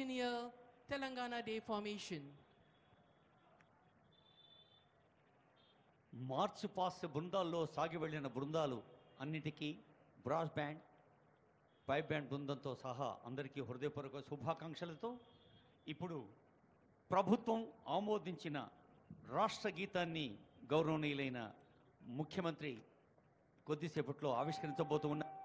centennial Telangana Day formation. March past బృందాల్లో సాగి వెళ్ళిన బృందాలు అన్నిటికీ బ్రాస్ బ్యాండ్, పైప్ బ్యాండ్ బృందంతో సహా అందరికీ హృదయపూర్వక శుభాకాంక్షలతో ఇప్పుడు ప్రభుత్వం ఆమోదించిన రాష్ట్ర గీతాన్ని గౌరవనీయులైన ముఖ్యమంత్రి కొద్దిసేపట్లో ఆవిష్కరించబోతూ ఉన్నారు.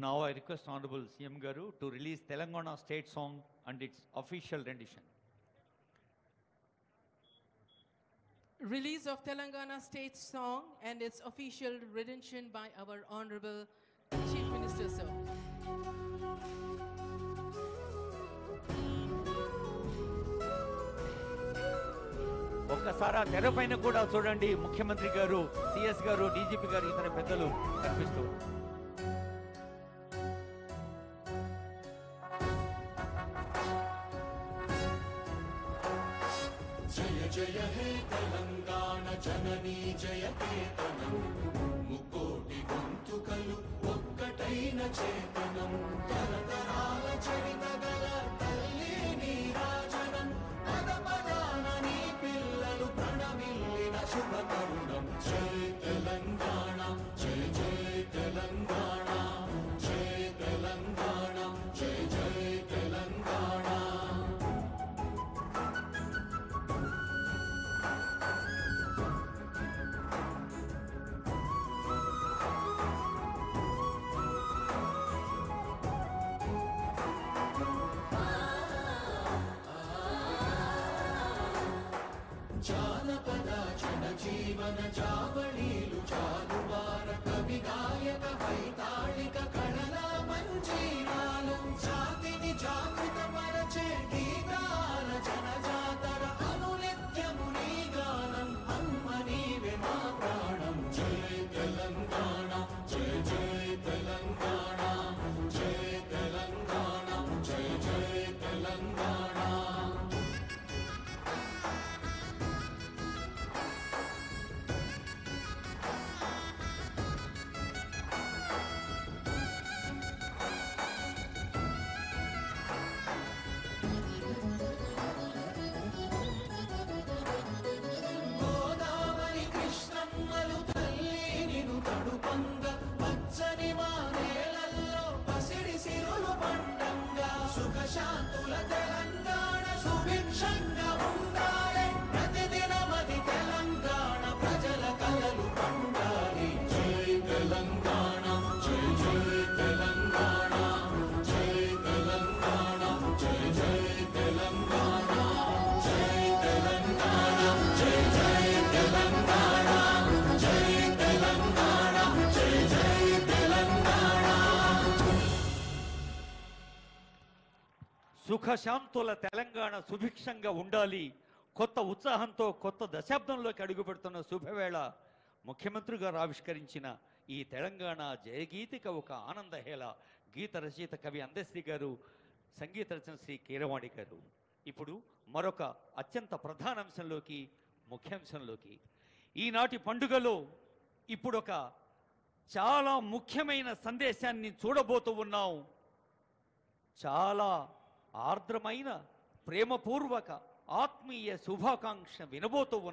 Now I request Honorable CM Garu to release Telangana state song and its official rendition. Release of Telangana state song and its official rendition by our Honorable Chief Minister, sir. ఒక్కసారి తెరపైన కూడా చూడండి, ముఖ్యమంత్రి గారు, సిఎస్ గారు, DGP గారు, ఇతర పెద్దలు కనిపిస్తూ. జయ జయ హే తెలంగాణ జననీ జయ కేతనం, ముకోటి గొంతుకలు ఒక్కటైన చేతనం, తరతరాల చరిత గల తల్లి నీరాజనం, పద పదాన నీ పిల్లలు ప్రణమిల్లిన శుభ తరుణం. జయ తెలంగాణ, జయ జయ తెలంగాణ, జయ తెలంగాణ, జయ జయ తెలంగాణ. జానపద జనజీవన జావళీలు జాలువార కవి గాయక వైతాళిక కళల మంజీరాలు, జాతిని జాగృత పరచే గీతాల జనజాతర అనునిత్యము నీ గానం, అమ్మ నీవే మా ప్రాణం. జయ తెలంగాణ, జయ జయ తెలంగాణ, జయ తెలంగాణ, జయ జయ తెలంగాణ. గోదావరి కృష్ణమ్మలు తల్లి నిను తడుపంగ, పచ్చని మా నేలల్లో పసిడి సిరులు పండంగా, సుఖశాంతుల తెలంగాణ సుభిక్షంగా ఉండాలి, ప్రతిదినమది తెలంగాణ ప్రజల కలలు పండాలి. జై తెలంగాణ, జై జై తెలంగాణ, జై తెలంగాణ, జై జై తెలంగాణ, జై తెలంగాణ, జై జై తెలంగాణ, జై తెలంగాణ, జై జై తెలంగాణ. సుఖశాంతుల తెలంగాణ సుభిక్షంగా ఉండాలి. కొత్త ఉత్సాహంతో కొత్త దశాబ్దంలోకి అడుగుపెడుతున్న శుభవేళ ముఖ్యమంత్రి గారు ఆవిష్కరించిన ఈ తెలంగాణ జయగీతిక ఒక ఆనందహేళ. గీత రచయిత కవి అందశ్రీ గారు, సంగీత రచన శ్రీ కీరవాణి గారు. ఇప్పుడు మరొక అత్యంత ప్రధాన అంశంలోకి, ముఖ్యాంశంలోకి, ఈనాటి పండుగలో ఇప్పుడు ఒక చాలా ముఖ్యమైన సందేశాన్ని చూడబోతూ ఉన్నాం. చాలా ఆర్ద్రమైన ప్రేమపూర్వక ఆత్మీయ శుభాకాంక్ష వినబోతూ ఉన్నాం.